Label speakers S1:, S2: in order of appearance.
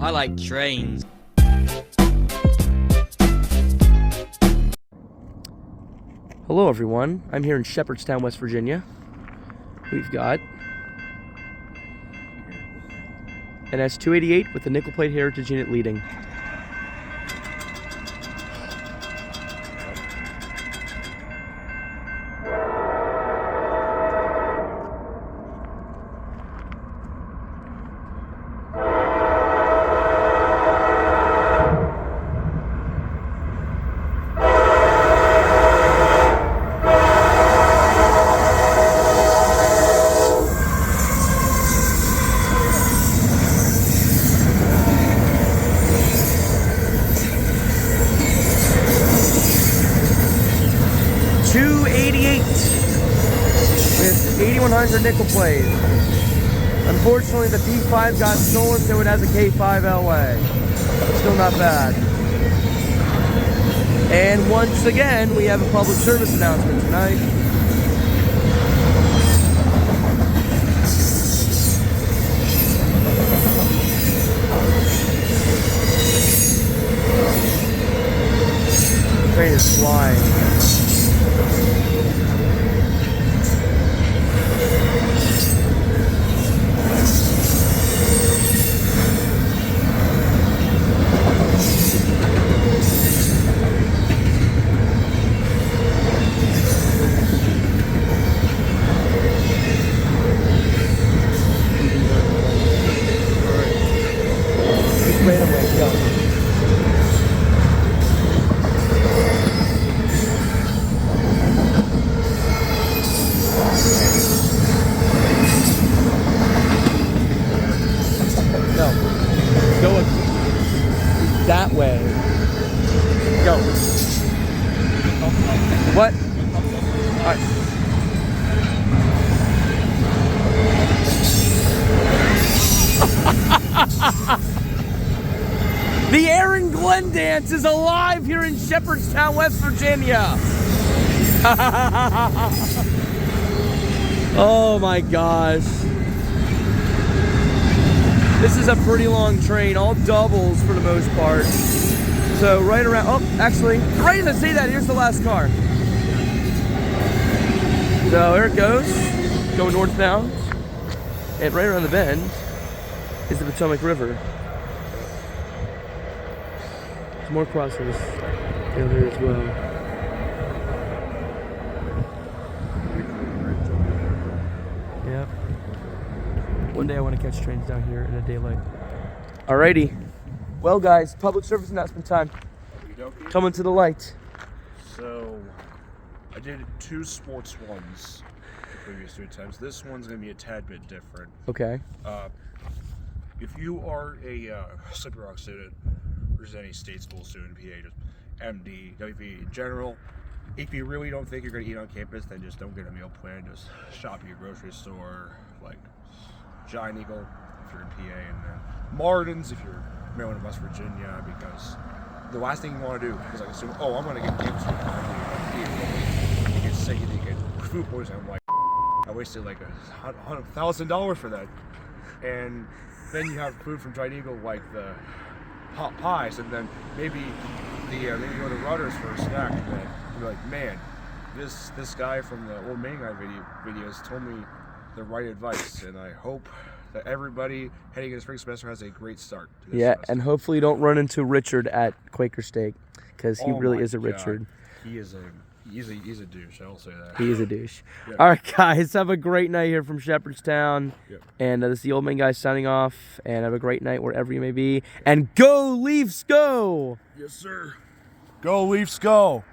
S1: I like trains.
S2: Hello everyone, I'm here in Shepherdstown, West Virginia. We've got an S288 with the nickel plate heritage unit leading. With 8100 nickel plate. Unfortunately, the P5 got stolen, so it has a K5 LA. Still not bad. And once again, we have a public service announcement tonight. The train is flying. Go that way. Go. What? All right. The Aaron Glenn dance is alive here in Shepherdstown, West Virginia. Oh my gosh. This is a pretty long train, all doubles for the most part. So right around, oh, actually, right as I say that, here's the last car. So here it goes, going northbound. And right around the bend is the Potomac River. There's more crossings down there as well. Yep. One day I want to catch trains down here in the daylight. Alrighty. Well guys, public service announcement time. Coming to the light.
S3: So, I did 2 sports ones the previous 2 attempts. This one's going to be a tad bit different.
S2: Okay.
S3: If you are a Slippery Rock student, or just any state school student, PA, just MD, WP in general, if you really don't think you're going to eat on campus, then just don't get a meal plan. Just shop at your grocery store, like Giant Eagle if you're in PA, and then Martin's if you're Maryland and West Virginia, because the last thing you want to do is like assume, oh, I'm going to get campus food. You get sick, you get food poisoning. I'm like, I wasted like $1,000 for that. And then you have food from Giant Eagle, like the hot pies, and then maybe maybe you go to Rutherford for a snack, and then you're like, man, this guy from the Old Main Guy videos told me the right advice, and I hope that everybody heading into spring semester has a great start to this semester.
S2: And hopefully you don't run into Richard at Quaker Steak, because he really is a Richard.
S3: He's a douche, I'll say that.
S2: He is a douche.
S3: Yep.
S2: All right, guys, have a great night here from Shepherdstown.
S3: Yep.
S2: And this is the Old Man Guy signing off. And have a great night wherever you may be. And go Leafs, go!
S3: Yes, sir. Go Leafs, go!